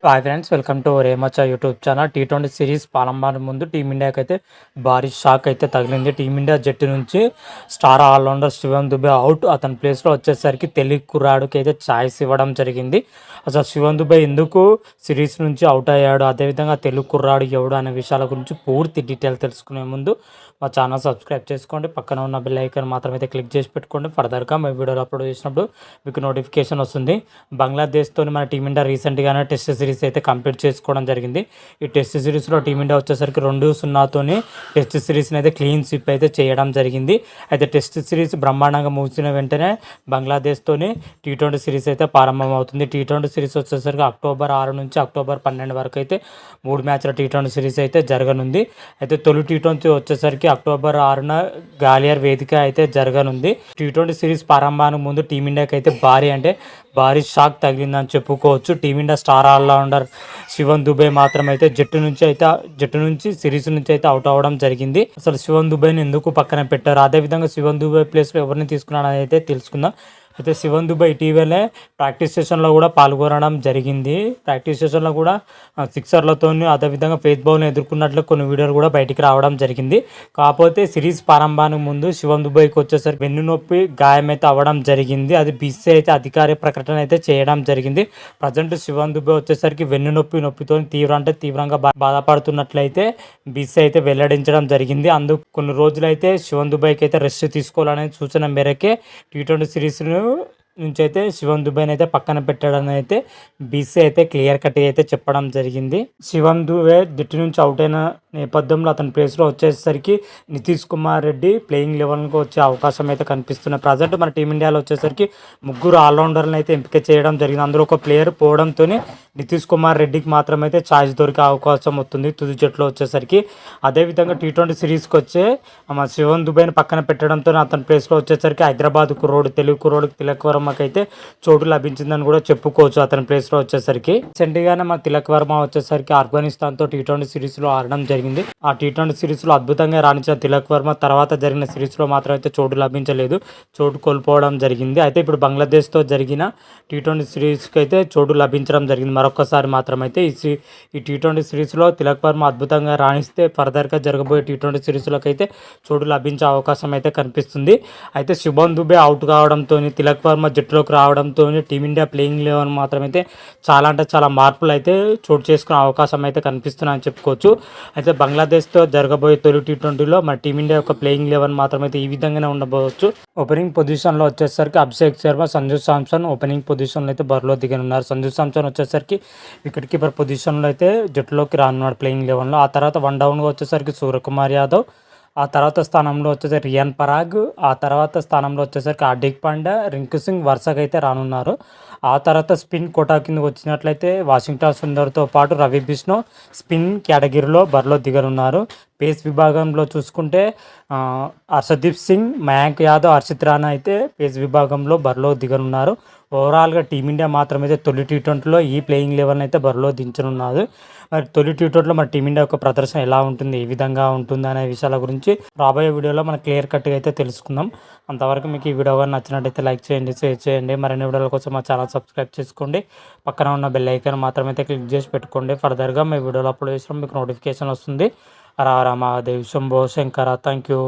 Hi friends, welcome to రేమచ్చా YouTube channel. టీ20 series ప్రారంభానికి ముందు టీమిండియాకి అయితే భారీ షాక్ అయితే తగిలింది. టీమిండియా జట్టు నుంచి స్టార్ ఆల్రౌండర్ శివం దుబే అవుట్. అతని ప్లేస్లో వచ్చేసరికి తెలుగు కుర్రాడికి అయితే ఛాయిస్ ఇవ్వడం జరిగింది. అసలు శివం దుబే ఎందుకు సిరీస్ నుంచి అవుట్ అయ్యాడు, అదేవిధంగా తెలుగు కుర్రాడు ఎవడు అనే విషయాల గురించి పూర్తి డీటెయిల్ తెలుసుకునే ముందు మా ఛానల్ సబ్స్క్రైబ్ చేసుకోండి. పక్కన ఉన్న బెల్ ఐకాన్ మాత్రం అయితే క్లిక్ చేసి పెట్టుకోండి. ఫర్దర్గా మా వీడియోలు అప్లోడ్ చేసినప్పుడు మీకు నోటిఫికేషన్ వస్తుంది. బంగ్లాదేశ్తో మన టీమిండియా రీసెంట్గానే టెస్ట్ సిరీస్ అయితే కంప్లీట్ చేసుకోవడం జరిగింది. ఈ టెస్ట్ సిరీస్లో టీమిండియా వచ్చేసరికి 2-0తోని టెస్ట్ సిరీస్ని అయితే క్లీన్ స్వీప్ అయితే చేయడం జరిగింది. అయితే టెస్ట్ సిరీస్ బ్రహ్మాండంగా ముగిసిన వెంటనే బంగ్లాదేశ్తోని టీ20 సిరీస్ అయితే ప్రారంభమవుతుంది. టీ20 సిరీస్ వచ్చేసరికి అక్టోబర్ 6 నుంచి అక్టోబర్ 12 వరకు అయితే 3 మ్యాచ్ల టీ20 సిరీస్ అయితే జరగనుంది. అయితే తొలి టీ20 వచ్చేసరికి అక్టోబర్ 6న గాలియర్ వేదిక అయితే జరగనుంది. టీ20 సిరీస్ ప్రారంభానికి ముందు టీమిండియాకి అయితే భారీ షాక్ తగిలిందని చెప్పుకోవచ్చు. టీమిండియా స్టార్ ఆల్రౌండర్ శివం దుబే మాత్రం అయితే జట్టు నుంచి సిరీస్ నుంచి అయితే అవుట్ అవ్వడం జరిగింది. అసలు శివం దుబేని ఎందుకు పక్కన పెట్టారు, అదేవిధంగా శివం దుబే ప్లేస్లో ఎవరిని తీసుకున్నారని అయితే తెలుసుకుందాం. అయితే శివం దుబే ఇటీవలే ప్రాక్టీస్ సెషన్లో కూడా పాల్గొనడం జరిగింది. ప్రాక్టీస్ సెషన్లో కూడా సిక్సర్లతో అదేవిధంగా ఫేస్ బౌల్ని ఎదుర్కొన్నట్లు కొన్ని వీడియోలు కూడా బయటికి రావడం జరిగింది. కాకపోతే సిరీస్ ప్రారంభానికి ముందు శివం దుబేకి వచ్చేసరికి వెన్నునొప్పి గాయమైతే అవ్వడం జరిగింది. అది బీసీసీఐ అయితే అధికారిక ప్రకటన అయితే చేయడం జరిగింది. ప్రజెంట్ శివం దుబే వచ్చేసరికి నొప్పితో తీవ్రంగా బాధపడుతున్నట్లయితే బీసీసీఐ అయితే వెల్లడించడం జరిగింది. అందుకు కొన్ని రోజులైతే శివం దుబేకి అయితే రెస్ట్ తీసుకోవాలనే సూచన మేరకే టీ20 సిరీస్ను నుంచి అయితే శివం దుబేని అయితే పక్కన పెట్టడం అయితే బీసీసీఐ అయితే క్లియర్ కట్ అయితే చెప్పడం జరిగింది. శివం దుబే జట్టు నుంచి అవుట్ అయిన నేపథ్యంలో అతని ప్లేస్లో వచ్చేసరికి నితీష్ కుమార్ రెడ్డి ప్లేయింగ్ లెవెల్కి వచ్చే అవకాశం అయితే కనిపిస్తున్నాయి. ప్రజెంట్ మన టీమిండియాలో వచ్చేసరికి 3 ఆల్రౌండర్లను అయితే ఎంపిక చేయడం జరిగింది. అందులో ఒక ప్లేయర్ పోవడంతో నితీష్ కుమార్ రెడ్డికి మాత్రమైతే ఛాయిస్ దొరికే అవకాశం వస్తుంది తుది జట్టులో వచ్చేసరికి. అదేవిధంగా టీ20 సిరీస్కి వచ్చే మన శివం దుబేని పక్కన పెట్టడంతో అతని ప్లేస్లో వచ్చేసరికి హైదరాబాద్ కుర్రోడు తెలుగు కుర్రోడికి తిలక్ వర్మకి అయితే చోటు లభించిందని కూడా చెప్పుకోవచ్చు. అతని ప్లేస్లో వచ్చేసరికి రీసెంట్గానే మన తిలక్ వర్మ వచ్చేసరికి ఆఫ్ఘనిస్తాన్తో టీ20 సిరీస్లో ఆడడం జరిగింది. ఆ టీ20 సిరీస్లో అద్భుతంగా రాణించిన తిలక్ వర్మ తర్వాత జరిగిన సిరీస్లో మాత్రం అయితే చోటు లభించలేదు, చోటు కోల్పోవడం జరిగింది. అయితే ఇప్పుడు బంగ్లాదేశ్తో జరిగిన టీ20 సిరీస్కి అయితే చోటు లభించడం జరిగింది మరొకసారి మాత్రమైతే. ఈ టీ20 సిరీస్లో తిలక్ వర్మ అద్భుతంగా రాణిస్తే ఫర్దర్గా జరగబోయే టీ20 సిరీస్లోకి అయితే చోటు లభించే అవకాశం అయితే కనిపిస్తుంది. అయితే శుభం దుబే అవుట్ కావడంతో తిలక్ వర్మ జట్టులోకి రావడంతో టీమిండియా ప్లేయింగ్ లెవెన్ మాత్రమైతే చాలా మార్పులు అయితే చోటు చేసుకునే అవకాశం అయితే కనిపిస్తున్నాయని చెప్పుకోవచ్చు. అయితే బంగ్లాదేశ్తో జరగబోయే తొలి టీ20లో మన టీమిండియా యొక్క ప్లేయింగ్ లెవెన్ మాత్రమైతే ఈ విధంగానే ఉండబోవచ్చు. ఓపెనింగ్ పొజిషన్లో వచ్చేసరికి అభిషేక్ శర్మ, సంజు శాంసన్ ఓపెనింగ్ పొజిషన్లో అయితే బరిలో దిగనున్నారు. సంజు శాంసన్ వచ్చేసరికి వికెట్ కీపర్ పొజిషన్లో అయితే జట్టులోకి రానున్నాడు ప్లేయింగ్ లెవెన్లో. ఆ తర్వాత వన్ డౌన్గా వచ్చేసరికి సూర్యకుమార్ యాదవ్, ఆ తర్వాత స్థానంలో వచ్చేసరికి రియాన్ పరాగ్, ఆ తర్వాత స్థానంలో వచ్చేసరికి హార్దిక్ పాండ్యా, రింకు సింగ్ వరుసగా అయితే రానున్నారు. ఆ తర్వాత స్పిన్ కోటా కింద వచ్చినట్లయితే వాషింగ్టన్ సుందర్తో పాటు రవి బిష్ణో స్పిన్ కేటగిరీలో బరిలో దిగనున్నారు. పేస్ విభాగంలో చూసుకుంటే హర్షదీప్ సింగ్, మయాంక్ యాదవ్, హర్షిత్ రాణా అయితే పేస్ విభాగంలో బరిలో దిగనున్నారు. ఓవరాల్గా టీమిండియా మాత్రమైతే తొలి టీ20లో ఈ ప్లేయింగ్ లెవెన్ అయితే బరిలో దించనున్నారు. మరి తొలి టీ20లో మన టీమిండియా యొక్క ప్రదర్శన ఎలా ఉంటుంది, ఏ విధంగా ఉంటుంది అనే విషయాల గురించి రాబోయే వీడియోలో మనం క్లియర్ కట్గా అయితే తెలుసుకుందాం. అంతవరకు మీకు ఈ వీడియో కానీ నచ్చినట్టయితే లైక్ చేయండి, షేర్ చేయండి. మరిన్ని వీడియోల కోసం మా ఛానల్ సబ్స్క్రైబ్ చేసుకోండి. పక్కన ఉన్న బెల్ ఐకాన్ మాత్రమైతే క్లిక్ చేసి పెట్టుకోండి. ఫర్దర్గా మీ వీడియోలో అప్లోడ్ చేసినప్పుడు మీకు నోటిఫికేషన్ వస్తుంది. హర హర మహాదేవ్, శంభో శంకర. Thank you.